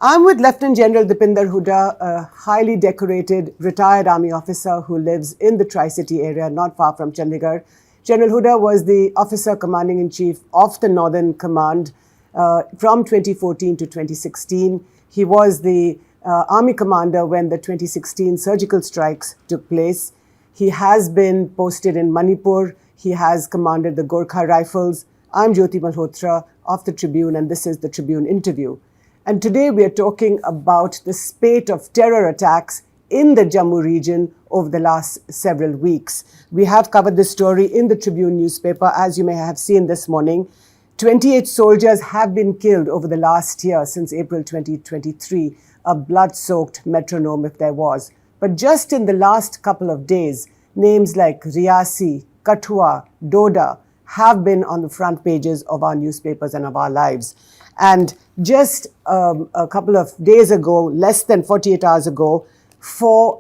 I'm with Lieutenant General Deepinder Hooda, a highly decorated retired army officer who lives in the Tri-City area, not far from Chandigarh. General Hooda was the officer commanding-in-chief of the Northern Command from 2014 to 2016. He was the army commander when the 2016 surgical strikes took place. He has been posted in Manipur. He has commanded the Gorkha Rifles. I'm Jyoti Malhotra of the Tribune, and this is the Tribune interview. And today we are talking about the spate of terror attacks in the Jammu region over the last several weeks. We have covered this story in the Tribune newspaper, as you may have seen this morning. 28 soldiers have been killed over the last year, since April 2023, a blood-soaked metronome if there was. But just in the last couple of days, names like Reasi, Kathua, Doda have been on the front pages of our newspapers and of our lives. And just a couple of days ago, less than 48 hours ago, four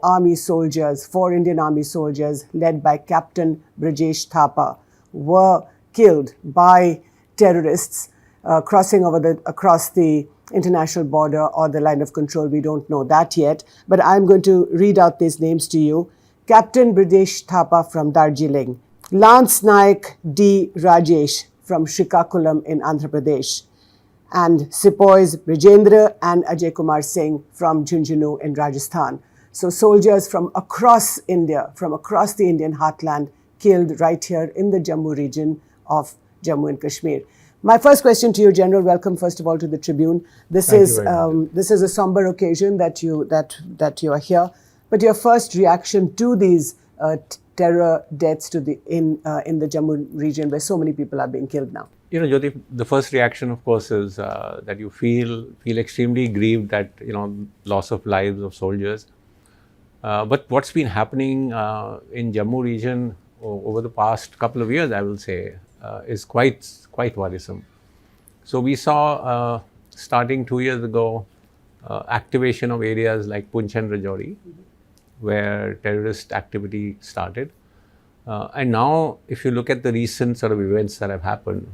Indian army soldiers led by Captain Brajesh Thapa were killed by terrorists crossing across the international border or the line of control. We don't know that yet, but I'm going to read out these names to you. Captain Brajesh Thapa from Darjeeling, Lance Naik D. Rajesh from Srikakulam in Andhra Pradesh, and Sepoys Brajendra and Ajay Kumar Singh from Jhunjhunu in Rajasthan. So soldiers from across India, from across the Indian heartland, killed right here in the Jammu region of Jammu and Kashmir. My first question to you, General, welcome first of all to the Tribune. This is a somber occasion that you are here, but your first reaction to these terror deaths in the Jammu region where so many people are being killed now. You know, Jyoti, the first reaction, of course, is that you feel extremely grieved at loss of lives of soldiers. But what's been happening in Jammu region over the past couple of years, I will say, is quite worrisome. So we saw starting 2 years ago activation of areas like Poonch and Rajouri, where terrorist activity started. And now, if you look at the recent sort of events that have happened,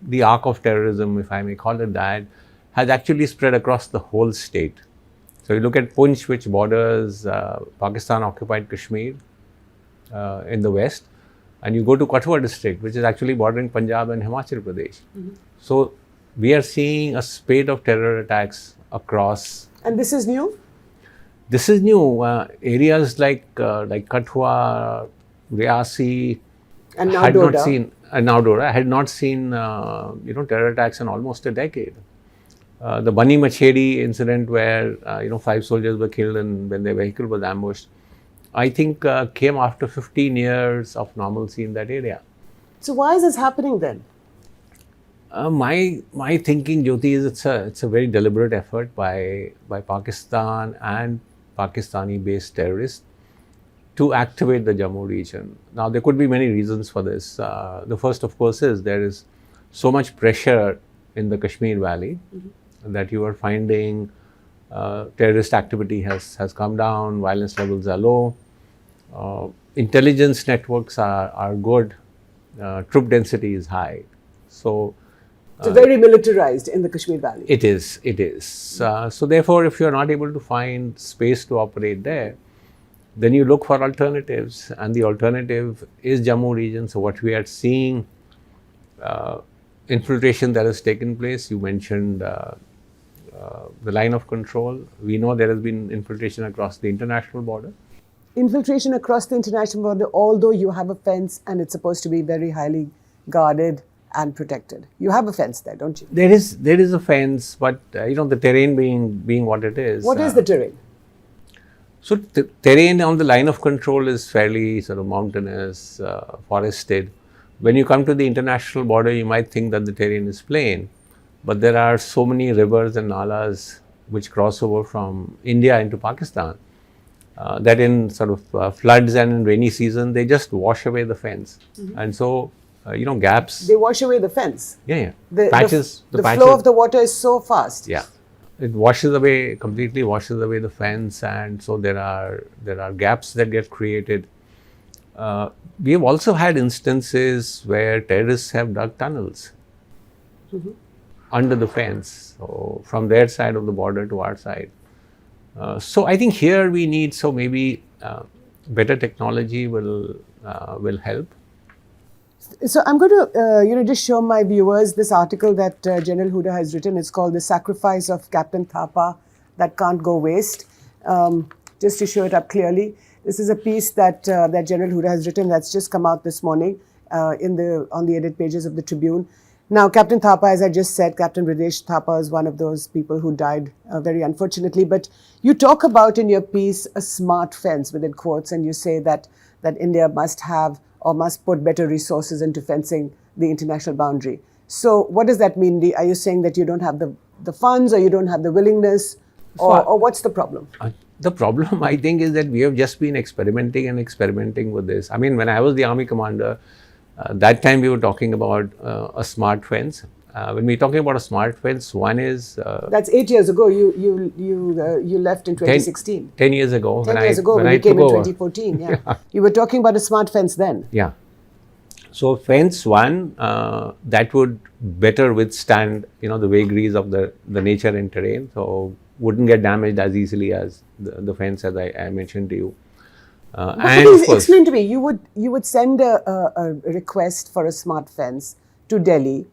the arc of terrorism, if I may call it that, has actually spread across the whole state. So you look at Poonch, which borders Pakistan-Occupied Kashmir in the west, and you go to Kathua district, which is actually bordering Punjab and Himachal Pradesh. So we are seeing a spate of terror attacks across. And this is new? This is new. Areas like Kathua, Reasi, and now Doda. I had not seen terror attacks in almost a decade. The Bani Machedi incident, where 5 soldiers were killed when their vehicle was ambushed, I think came after 15 years of normalcy in that area. So why is this happening then? My thinking, Jyoti, is it's a very deliberate effort by Pakistan and Pakistani-based terrorists to activate the Jammu region. Now, there could be many reasons for this. The first, of course, is there is so much pressure in the Kashmir Valley that you are finding terrorist activity has come down, violence levels are low, intelligence networks are good, troop density is high. So very militarized in the Kashmir Valley. It is. So therefore, if you are not able to find space to operate there, then you look for alternatives, and the alternative is Jammu region. So what we are seeing, infiltration that has taken place. You mentioned the line of control. We know there has been infiltration across the international border. Infiltration across the international border, although you have a fence and it's supposed to be very highly guarded and protected. You have a fence there, don't you? There is a fence, but the terrain being what it is. What is the terrain? So the terrain on the line of control is fairly sort of mountainous, forested. When you come to the international border, you might think that the terrain is plain, but there are so many rivers and nalas which cross over from India into Pakistan that in sort of floods and in rainy season, they just wash away the fence. And so, gaps. They wash away the fence? Yeah. The flow of the water is so fast? Yeah. It completely washes away the fence, and so there are gaps that get created. We have also had instances where terrorists have dug tunnels. under the fence, so from their side of the border to our side. So I think here we need, so maybe better technology will help. So I'm going to, just show my viewers this article that General Hooda has written. It's called "The Sacrifice of Captain Thapa That Can't Go Waste." Just to show it up clearly, this is a piece that that General Hooda has written that's just come out this morning on the edit pages of the Tribune. Now, Captain Thapa, as I just said, Captain Ridesh Thapa is one of those people who died very unfortunately. But you talk about in your piece a smart fence within quotes, and you say that India must have or must put better resources into fencing the international boundary. So what does that mean? Are you saying that you don't have the funds, or you don't have the willingness, or what's the problem? The problem, I think, is that we have just been experimenting with this. I mean, when I was the army commander, that time we were talking about a smart fence. When we're talking about a smart fence, one is... That's 8 years ago. You left in 2016. 10 years ago. 10 years ago when you came in 2014. Yeah. You were talking about a smart fence then. Yeah. So fence one, that would better withstand, the vagaries of the nature and terrain. So wouldn't get damaged as easily as the fence, as I mentioned to you. And please explain to me, you would send a request for a smart fence to Delhi,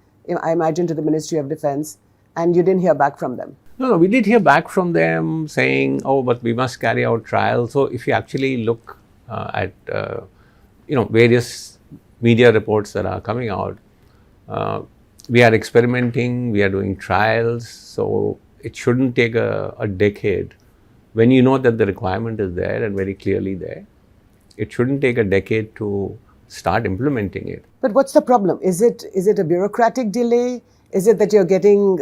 I imagine to the Ministry of Defence, and you didn't hear back from them. No, we did hear back from them saying, oh, but we must carry out trials. So if you actually look at, various media reports that are coming out, we are experimenting, we are doing trials. So it shouldn't take a decade. When you know that the requirement is there and very clearly there, it shouldn't take a decade to start implementing it. But what's the problem? Is it a bureaucratic delay? Is it that you're getting,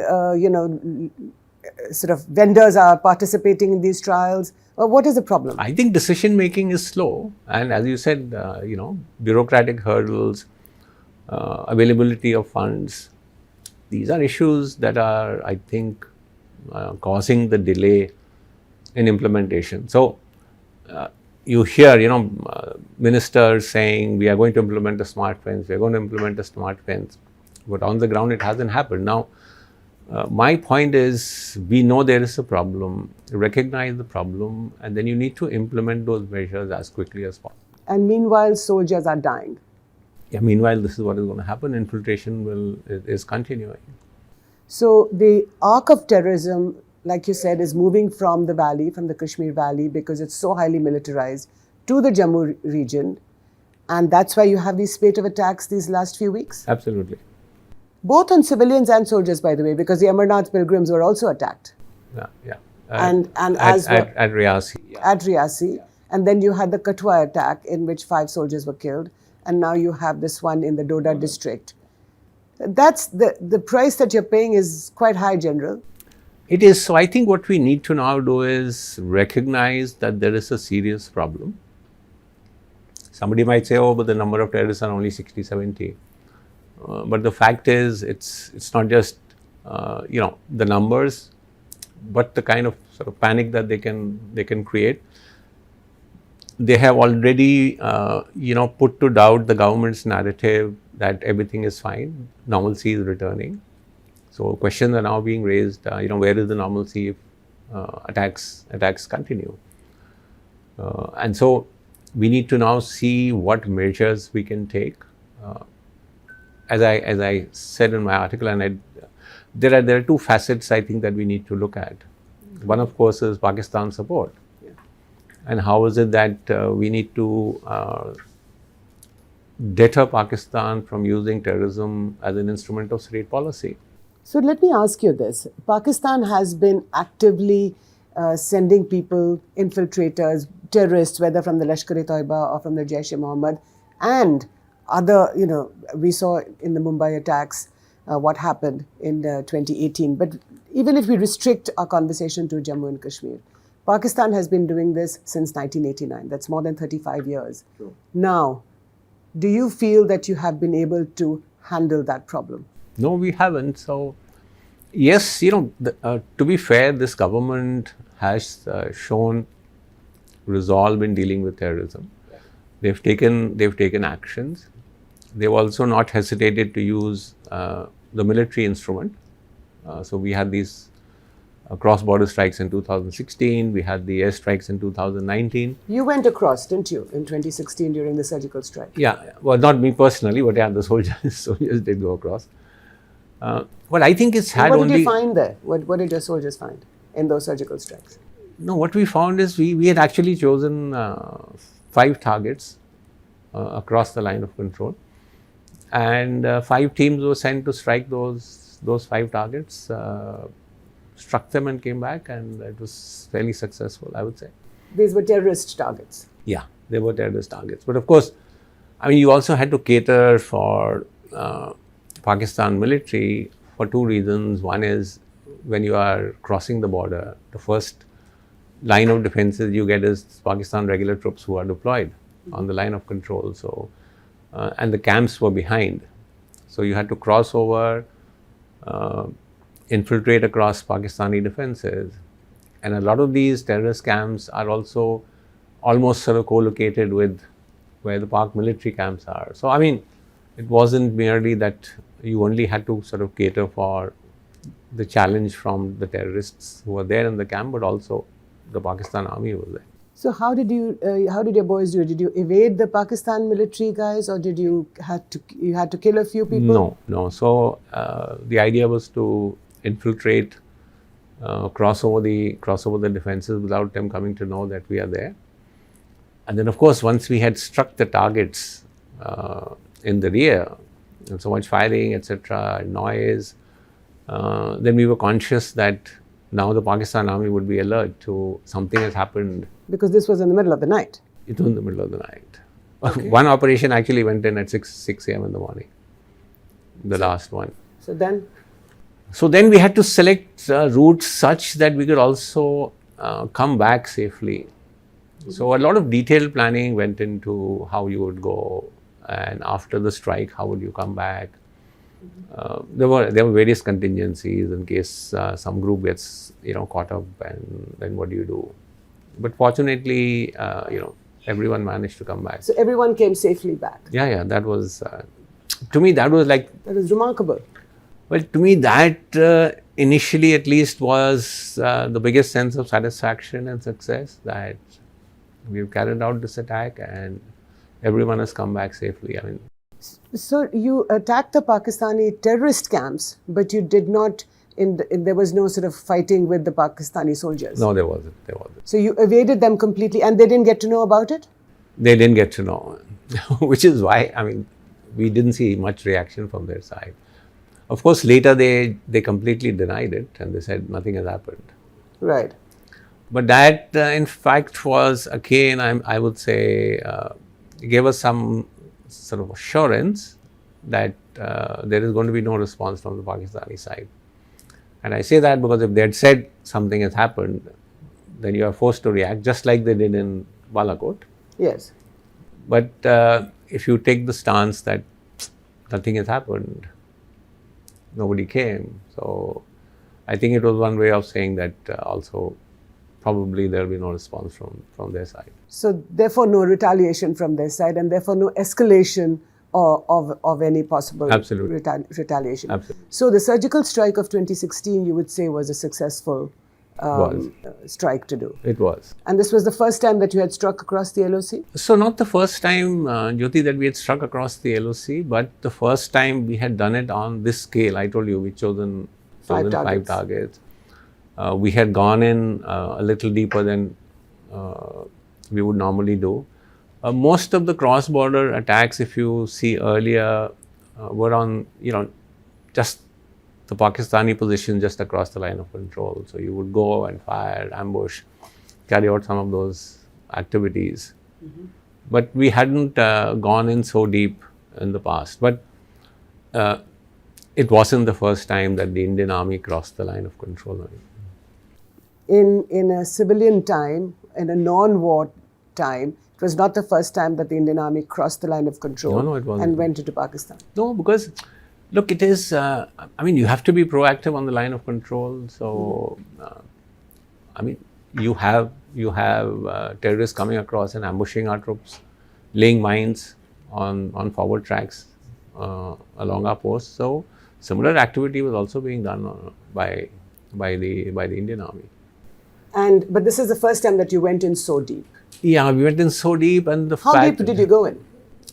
sort of vendors are participating in these trials? Or what is the problem? I think decision making is slow. And as you said, bureaucratic hurdles, availability of funds, these are issues that are, I think, causing the delay in implementation. So you hear, ministers saying we are going to implement a smart fence, we are going to implement a smart fence, but on the ground it hasn't happened. Now, my point is, we know there is a problem, recognize the problem, and then you need to implement those measures as quickly as possible. And meanwhile, soldiers are dying. Yeah, meanwhile, this is what is going to happen. Infiltration is continuing. So the arc of terrorism, like you said, is moving from the valley, from the Kashmir valley, because it's so highly militarized, to the Jammu region. And that's why you have these spate of attacks these last few weeks? Absolutely. Both on civilians and soldiers, by the way, because the Amarnath pilgrims were also attacked. Yeah. And at Reasi. Yeah. At Reasi. And then you had the Katwa attack, in which 5 soldiers were killed. And now you have this one in the Doda district. That's the price that you're paying is quite high, General. It is. So I think what we need to now do is recognize that there is a serious problem. Somebody might say, oh, but the number of terrorists are only 60, 70. But the fact is, it's not just, the numbers, but the kind of sort of panic that they can create. They have already, put to doubt the government's narrative that everything is fine, normalcy is returning. So questions are now being raised, where is the normalcy if attacks continue? And so we need to now see what measures we can take. As I said in my article, and there are 2 facets I think that we need to look at. One, of course, is Pakistan support. Yeah. And how is it that we need to deter Pakistan from using terrorism as an instrument of state policy? So let me ask you this. Pakistan has been actively sending people, infiltrators, terrorists, whether from the Lashkar-e-Toiba or from the Jaish-e-Mohammed, and other, we saw in the Mumbai attacks what happened in 2018. But even if we restrict our conversation to Jammu and Kashmir, Pakistan has been doing this since 1989. That's more than 35 years. Sure. Now, do you feel that you have been able to handle that problem? No, we haven't. So, yes, to be fair, this government has shown resolve in dealing with terrorism. They've taken actions. They've also not hesitated to use the military instrument So we had these cross-border strikes in 2016. We had the airstrikes in 2019. You went across, didn't you, in 2016 during the surgical strike? Yeah, well, not me personally, but yeah, the soldiers did go across. But I think it's had What only. did you find there? What did your soldiers find in those surgical strikes? No, what we found is we had actually chosen 5 targets across the line of control, and 5 teams were sent to strike those 5 targets. Struck them and came back, and it was fairly successful, I would say. These were terrorist targets. Yeah, they were terrorist targets. But of course, I mean, you also had to cater for Pakistan military for 2 reasons. One is when you are crossing the border, the first line of defenses you get is Pakistan regular troops who are deployed on the line of control. So, and the camps were behind. So you had to cross over, infiltrate across Pakistani defenses. And a lot of these terrorist camps are also almost sort of co-located with where the Pak military camps are. So, I mean, it wasn't merely that you only had to sort of cater for the challenge from the terrorists who were there in the camp, but also the Pakistan army was there. So how did your boys do it? Did you evade the Pakistan military guys, or did you had to kill a few people? No. So the idea was to infiltrate, cross over the defenses without them coming to know that we are there. And then, of course, once we had struck the targets in the rear, and so much firing, etc., noise, then we were conscious that now the Pakistan army would be alert to something has happened. Because this was in the middle of the night. It was in the middle of the night. Okay. One operation actually went in at 6 a.m. in the morning, the last one. So then we had to select routes such that we could also come back safely. So a lot of detailed planning went into how you would go, and after the strike, how would you come back. There were various contingencies in case some group gets caught up, and then what do you do? But fortunately, everyone managed to come back. So everyone came safely back. Yeah. That was to me that was like. That was remarkable. Well, to me that initially at least was the biggest sense of satisfaction and success, that we've carried out this attack and everyone has come back safely. I mean. So you attacked the Pakistani terrorist camps, but you did not. There was no sort of fighting with the Pakistani soldiers. No, there wasn't. So you evaded them completely, and they didn't get to know about it? They didn't get to know, which is why, I mean, we didn't see much reaction from their side. Of course, later they completely denied it and they said nothing has happened. Right. But that, in fact, was again, I would say, gave us some sort of assurance that there is going to be no response from the Pakistani side. And I say that because if they had said something has happened, then you are forced to react, just like they did in Balakot. Yes. But if you take the stance that nothing has happened, nobody came. So I think it was one way of saying that also probably there will be no response from their side. So therefore no retaliation from their side, and therefore no escalation of any possible retaliation. Absolutely. So the surgical strike of 2016, you would say, was a successful strike to do. It was. And this was the first time that you had struck across the LOC? So not the first time, Jyoti, that we had struck across the LOC, but the first time we had done it on this scale. I told you we chosen 5 targets. We had gone in a little deeper than we would normally do. Most of the cross-border attacks, if you see earlier, were on, just the Pakistani position just across the line of control. So you would go and fire, ambush, carry out some of those activities. Mm-hmm. But we hadn't gone in so deep in the past. But it wasn't the first time that the Indian army crossed the line of control. In a civilian time, in a non-war time, it was not the first time that the Indian army crossed the line of control no, it wasn't. And went into Pakistan. No, because look, it is, I mean, you have to be proactive on the line of control. So, I mean, you have terrorists coming across and ambushing our troops, laying mines on forward tracks along our posts. So, similar activity was also being done by the Indian Army. But this is the first time that you went in so deep. Yeah, we went in so deep, and How deep did you go in?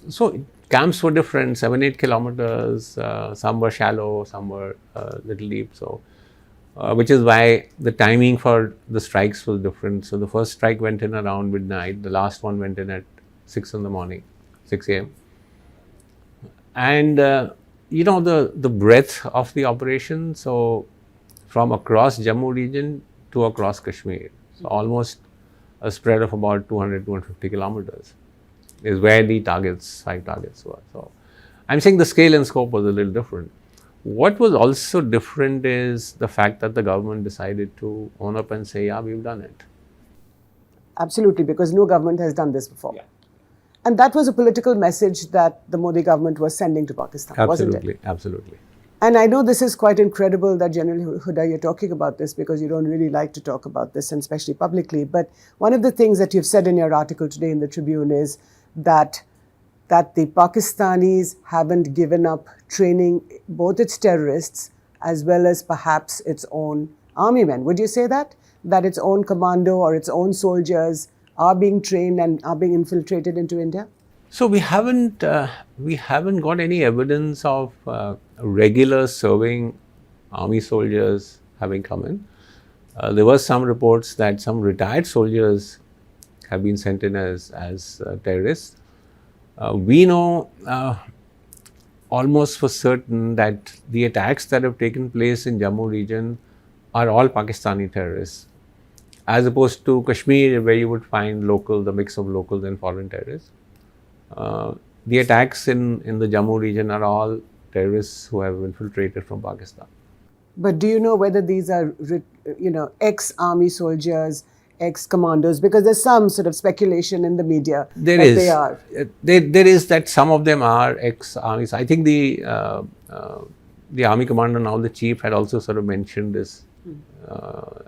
So camps were different, 7-8 kilometers. Some were shallow, some were little deep. So, which is why the timing for the strikes was different. So the first strike went in around midnight. The last one went in at 6 in the morning, 6 a.m. And the breadth of the operation. So from across Jammu region to across Kashmir, so almost a spread of about 200-250 kilometers is where the 5 targets were. So I'm saying the scale and scope was a little different. What was also different is the fact that the government decided to own up and say, yeah, we've done it. Absolutely, because no government has done this before. Yeah. And that was a political message that the Modi government was sending to Pakistan, wasn't it? Absolutely. And I know this is quite incredible that General Hooda, you're talking about this because you don't really like to talk about this, and especially publicly. But one of the things that you've said in your article today in the Tribune is that the Pakistanis haven't given up training both its terrorists as well as perhaps its own army men. Would you say that? That its own commando or its own soldiers are being trained and are being infiltrated into India? So we haven't got any evidence of regular serving army soldiers having come in. There were some reports that some retired soldiers have been sent in as terrorists. We know almost for certain that the attacks that have taken place in Jammu region are all Pakistani terrorists, as opposed to Kashmir, where you would find the mix of locals and foreign terrorists. The attacks in the Jammu region are all terrorists who have infiltrated from Pakistan. But do you know whether these are, ex-army soldiers, ex-commandos? Because there's some sort of speculation in the media they are. There is that some of them are ex-armies. I think the army commander, now the chief, had also sort of mentioned this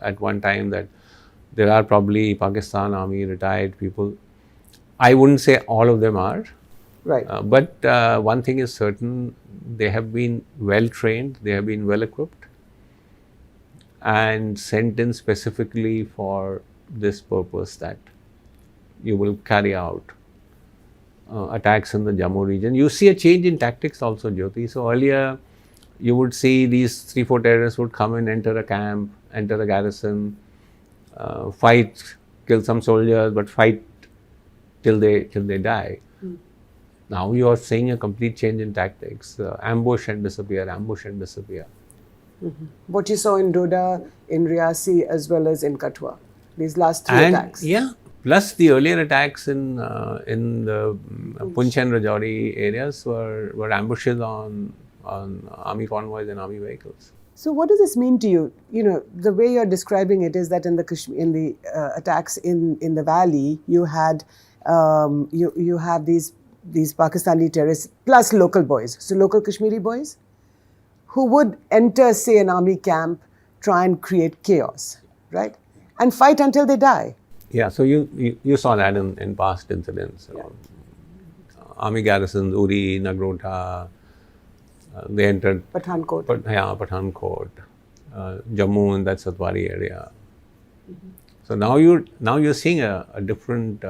at one time, that there are probably Pakistan Army retired people. I wouldn't say all of them are. Right. But one thing is certain, they have been well trained, they have been well equipped and sent in specifically for this purpose, that you will carry out attacks in the Jammu region. You see a change in tactics also, Jyoti. So earlier you would see these 3-4 terrorists would come in, enter a camp, enter a garrison, fight, kill some soldiers, but fight till they die. Now you are seeing a complete change in tactics. Ambush and disappear, ambush and disappear. What you saw in Doda, in Reasi, as well as in Kathua, these last 3 attacks. Yeah, plus the earlier attacks in the Poonch and Rajouri areas were ambushes on army convoys and army vehicles. So what does this mean to you? The way you're describing it is that in the attacks in the valley, you had you have these Pakistani terrorists plus local boys, so local Kashmiri boys, who would enter, say, an army camp, try and create chaos, right, and fight until they die. Yeah, so you saw that in past incidents. Yeah. Army garrisons, Uri, Nagrota, they entered Pathankot. Pathankot, Jammu in that Satwari area. So now you're seeing a different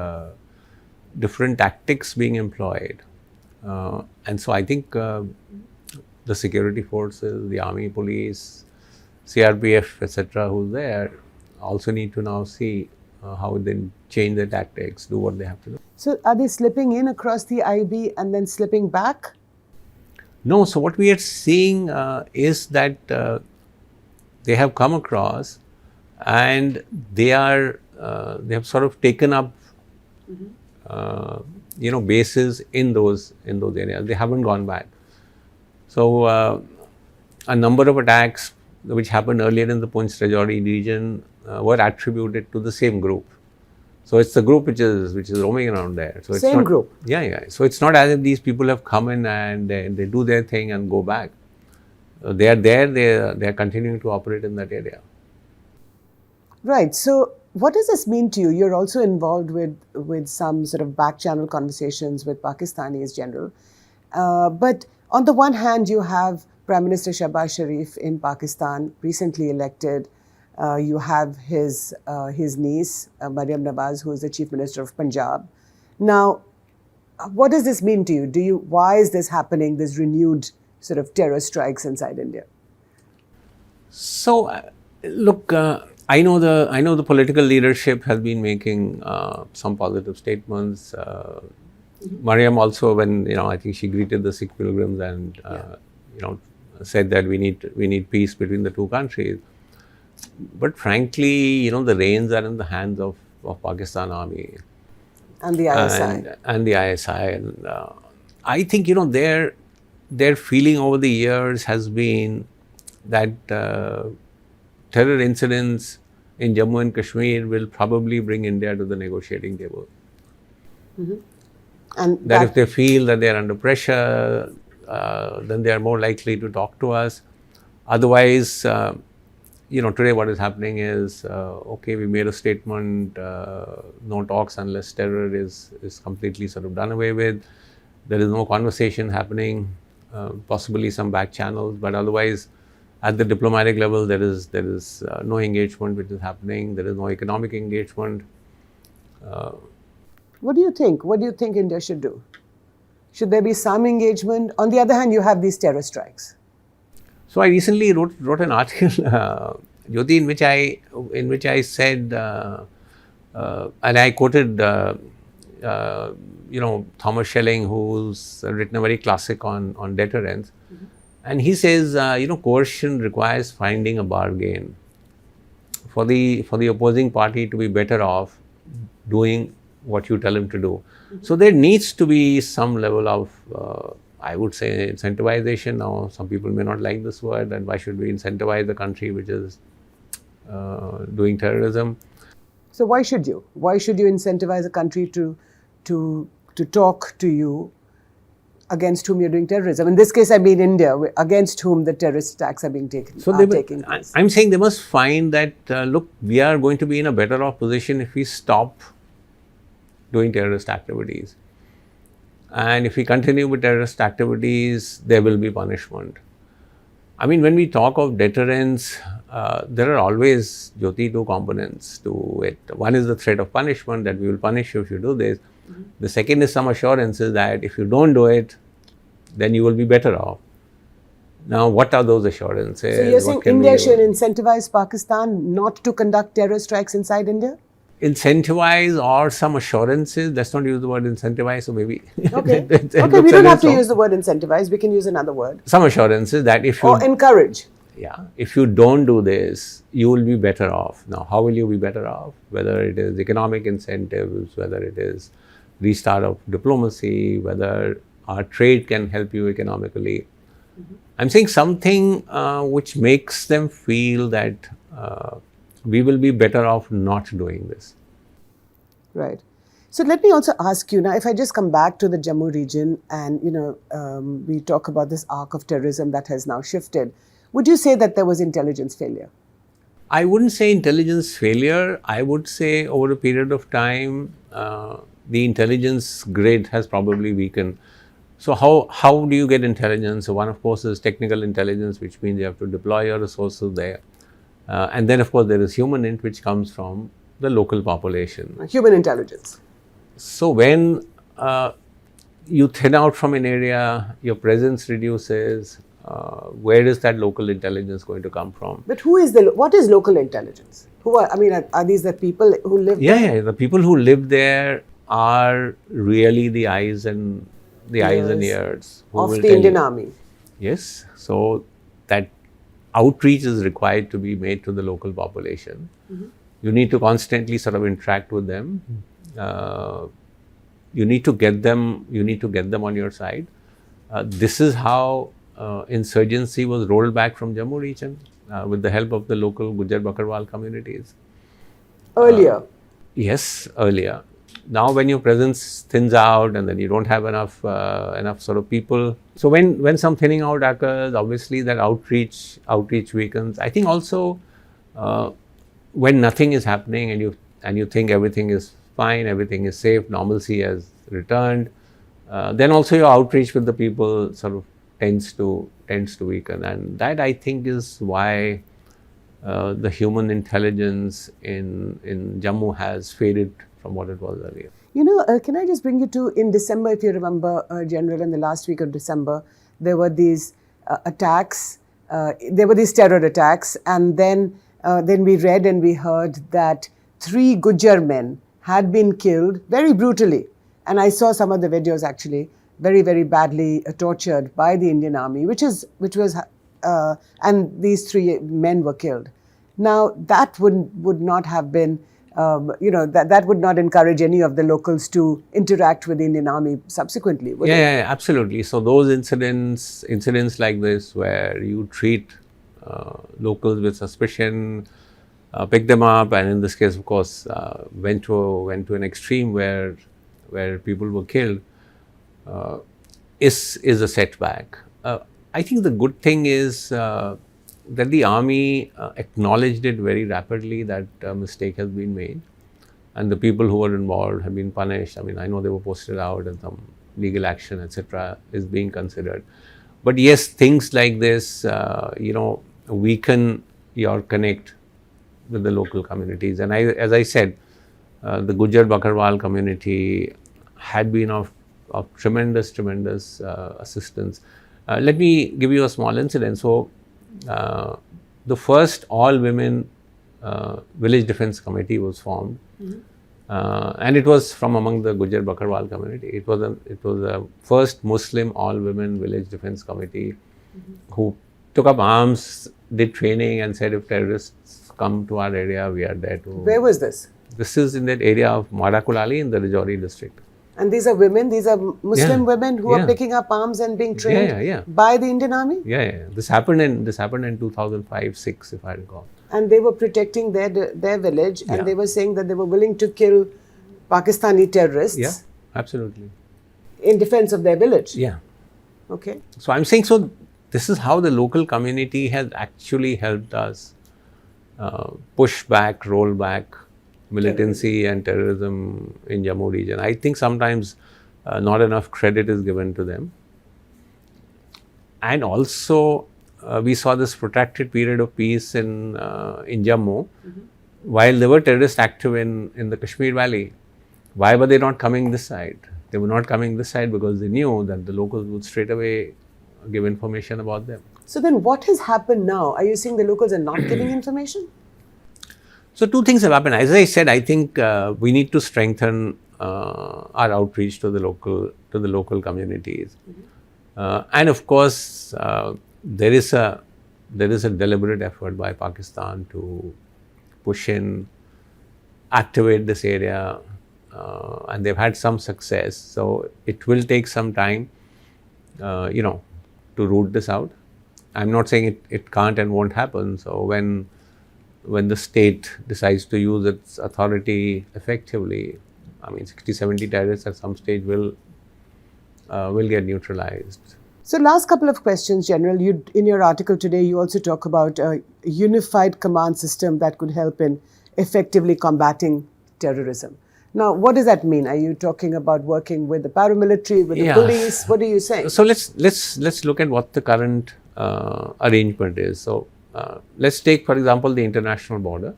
tactics being employed, and so I think the security forces, the army, police, CRPF, etc., who's there, also need to now see how they change their tactics, do what they have to do. So are they slipping in across the IB and then slipping back? No. So what we are seeing is that they have come across, and they have sort of taken up bases in those areas. They haven't gone back. So a number of attacks which happened earlier in the Poonch Rajouri region were attributed to the same group. So it's the group which is roaming around there. So it's same group. Yeah. So it's not as if these people have come in and they do their thing and go back. They are there. They are continuing to operate in that area. Right. So what does this mean to you? You're also involved with some sort of back channel conversations with Pakistanis general. But on the one hand, you have Prime Minister Shehbaz Sharif in Pakistan, recently elected. You have his niece, Maryam Nawaz, who is the Chief Minister of Punjab. Now, what does this mean to you? Why is this happening, this renewed sort of terror strikes inside India? So, look, I know the political leadership has been making some positive statements. Mariam also, when I think she greeted the Sikh pilgrims and said that we need peace between the two countries. But frankly, the reins are in the hands of Pakistan Army and the ISI. And the ISI. And I think their feeling over the years has been that terror incidents in Jammu and Kashmir will probably bring India to the negotiating table. Mm-hmm. And that if they feel that they are under pressure, then they are more likely to talk to us. Otherwise, today what is happening is, okay, we made a statement, no talks unless terror is completely sort of done away with. There is no conversation happening, possibly some back channels, but otherwise, at the diplomatic level, there is no engagement which is happening. There is no economic engagement. What do you think? What do you think India should do? Should there be some engagement? On the other hand, you have these terror strikes. So I recently wrote an article, Jyoti, in which I said, and I quoted, Thomas Schelling, who's written a very classic on deterrence, and he says, coercion requires finding a bargain for the opposing party to be better off doing what you tell him to do. So there needs to be some level of, I would say, incentivization. Now, some people may not like this word, and why should we incentivize the country which is doing terrorism? So why should you? Why should you incentivize a country to talk to you against whom you're doing terrorism? In this case, I mean India, against whom the terrorist attacks are being taken. So taking place. I'm saying they must find that, look, we are going to be in a better off position if we stop doing terrorist activities. And if we continue with terrorist activities, there will be punishment. I mean, when we talk of deterrence, there are always, Jyoti, two components to it. One is the threat of punishment, that we will punish you if you do this. Mm-hmm. The second is some assurances that if you don't do it, then you will be better off. Now, what are those assurances? So you're saying India should incentivize Pakistan not to conduct terror strikes inside India? Incentivize or some assurances. Let's not use the word incentivize, so maybe. Okay, we don't have to use the word incentivize. We can use another word. Some assurances that if you... Or encourage. Yeah. If you don't do this, you will be better off. Now, how will you be better off? Whether it is economic incentives, whether it is restart of diplomacy, whether our trade can help you economically. Mm-hmm. I'm saying something which makes them feel that we will be better off not doing this. Right. So let me also ask you now, if I just come back to the Jammu region and, we talk about this arc of terrorism that has now shifted, would you say that there was intelligence failure? I wouldn't say intelligence failure. I would say over a period of time, the intelligence grid has probably weakened. So how do you get intelligence? So one, of course, is technical intelligence, which means you have to deploy your resources there. And then, of course, there is human int, which comes from the local population. Human intelligence. So when you thin out from an area, your presence reduces. Where is that local intelligence going to come from? But what is local intelligence? Are these the people who live there? Yeah, the people who live there are really the eyes and ears of the Indian Army. Yes. So that outreach is required to be made to the local population. Mm-hmm. You need to constantly sort of interact with them. You need to get them on your side. This is how insurgency was rolled back from Jammu region with the help of the local Gujar Bakarwal communities. Earlier? Yes, earlier. Now when your presence thins out and then you don't have enough sort of people. So when some thinning out occurs, obviously that outreach weakens. I think also when nothing is happening and you think everything is fine, everything is safe, normalcy has returned, then also your outreach with the people sort of tends to weaken, and that I think is why the human intelligence in Jammu has faded from what it was earlier. Can I just bring you to, in December, if you remember, General, in the last week of December, there were these attacks, there were these terror attacks, and then we read and we heard that 3 Gujjar men had been killed very brutally. And I saw some of the videos actually, very, very badly tortured by the Indian Army, and these 3 men were killed. Now, that would not have been, that would not encourage any of the locals to interact with the Indian Army subsequently, would it? Yeah, absolutely. So those incidents like this, where you treat locals with suspicion, pick them up, and in this case, of course, went to an extreme where people were killed, is a setback. I think the good thing is that the army acknowledged it very rapidly that a mistake has been made, and the people who were involved have been punished. I mean, I know they were posted out and some legal action, etc., is being considered. But yes, things like this, weaken your connect with the local communities. And as I said, the Gujjar Bakarwal community had been of tremendous assistance. Let me give you a small incident. So, the first all-women village defense committee was formed, and it was from among the Gujjar Bakarwal community. It was a first Muslim all-women village defense committee who took up arms, did training, and said, if terrorists come to our area, we are there to. Where was this? This is in that area of Marakulali in the Rajouri district. And these are women, these are Muslim women who are picking up arms and being trained by the Indian Army? Yeah. This happened in 2005-06, if I recall. And they were protecting their village, and they were saying that they were willing to kill Pakistani terrorists. Yeah, absolutely. In defense of their village. Yeah. Okay. So I'm saying, so this is how the local community has actually helped us push back, roll back militancy and terrorism in Jammu region. I think sometimes not enough credit is given to them. And also, we saw this protracted period of peace in Jammu, while there were terrorists active in the Kashmir Valley. Why were they not coming this side? They were not coming this side because they knew that the locals would straight away give information about them. So then what has happened now? Are you saying the locals are not giving information? So 2 things have happened. As I said, I think we need to strengthen our outreach to the local communities, and of course there is a deliberate effort by Pakistan to push in, activate this area, and they've had some success. So it will take some time, to root this out. I'm not saying it can't and won't happen. So when the state decides to use its authority effectively, I mean, 60-70 terrorists at some stage will get neutralized. So last couple of questions, General. You, in your article today, you also talk about a unified command system that could help in effectively combating terrorism. Now, what does that mean? Are you talking about working with the paramilitary, with the police? What are you saying? So let's look at what the current arrangement is. So let's take, for example, the international border,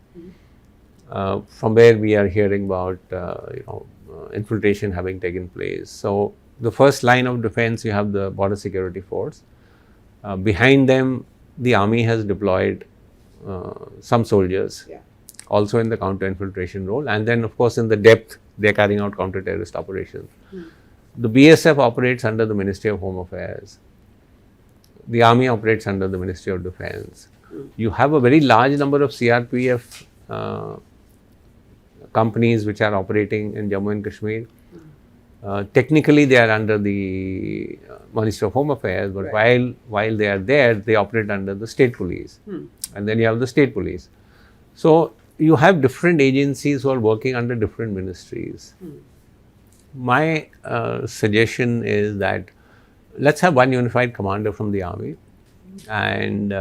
from where we are hearing about infiltration having taken place. So the first line of defense, you have the border security force. Behind them, the army has deployed some soldiers, also in the counter-infiltration role, and then of course in the depth they are carrying out counter-terrorist operations. The BSF operates under the Ministry of Home Affairs. The army operates under the Ministry of Defense. You have a very large number of CRPF companies which are operating in Jammu and Kashmir. Technically, they are under the Ministry of Home Affairs, but while they are there, they operate under the state police. And then you have the state police. So you have different agencies who are working under different ministries. My suggestion is that let's have one unified commander from the army, and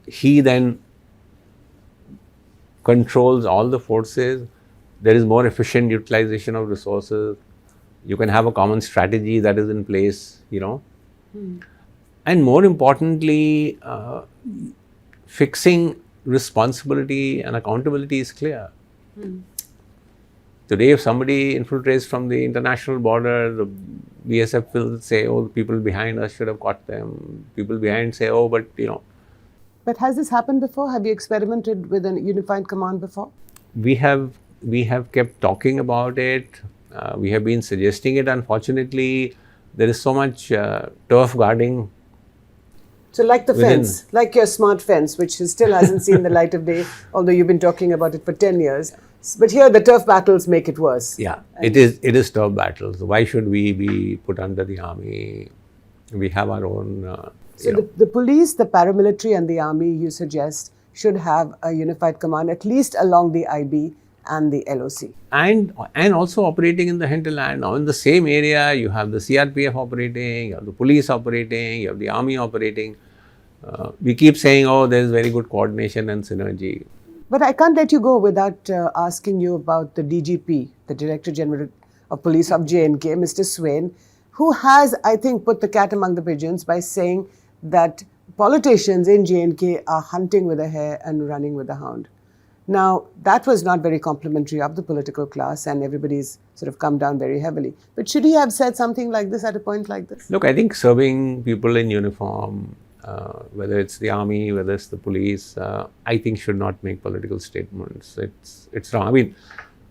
he then controls all the forces. There is more efficient utilization of resources. You can have a common strategy that is in place, And more importantly, fixing responsibility and accountability is clear. Today, if somebody infiltrates from the international border, the BSF will say, oh, the people behind us should have caught them. People behind say, oh, but you know. But has this happened before? Have you experimented with a unified command before? We have kept talking about it. We have been suggesting it. Unfortunately, there is so much turf guarding. So like the fence, like your smart fence, which still hasn't seen the light of day, although you've been talking about it for 10 years. But here the turf battles make it worse. Yeah, it is turf battles. Why should we be put under the army? We have our own... So the police, the paramilitary and the army, you suggest, should have a unified command, at least along the IB and the LOC. And also operating in the hinterland. Now in the same area, you have the CRPF operating, you have the police operating, you have the army operating. We keep saying, oh, there is very good coordination and synergy. But I can't let you go without asking you about the DGP, the Director General of Police of J&K, Mr. Swain, who has, I think, put the cat among the pigeons by saying that politicians in J&K are hunting with a hare and running with a hound. Now, that was not very complimentary of the political class, and everybody's sort of come down very heavily. But should he have said something like this at a point like this? Look, I think serving people in uniform, whether it's the army, whether it's the police, I think should not make political statements. It's wrong. I mean,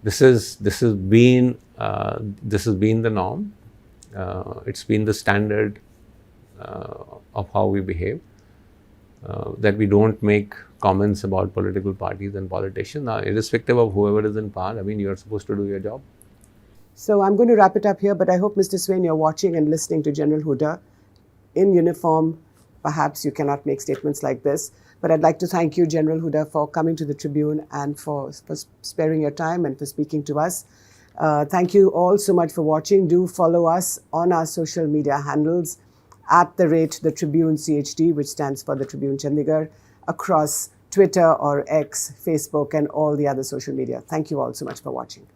this has been the norm. It's been the standard of how we behave. That we don't make comments about political parties and politicians. Now, irrespective of whoever is in power, I mean, you're supposed to do your job. So I'm going to wrap it up here, but I hope, Mr. Swain, you're watching and listening to General Hooda in uniform. Perhaps you cannot make statements like this, but I'd like to thank you, General Hooda, for coming to the Tribune and for sparing your time and for speaking to us. Thank you all so much for watching. Do follow us on our social media handles at the Tribune CHD, which stands for the Tribune Chandigarh, across Twitter or X, Facebook, and all the other social media. Thank you all so much for watching.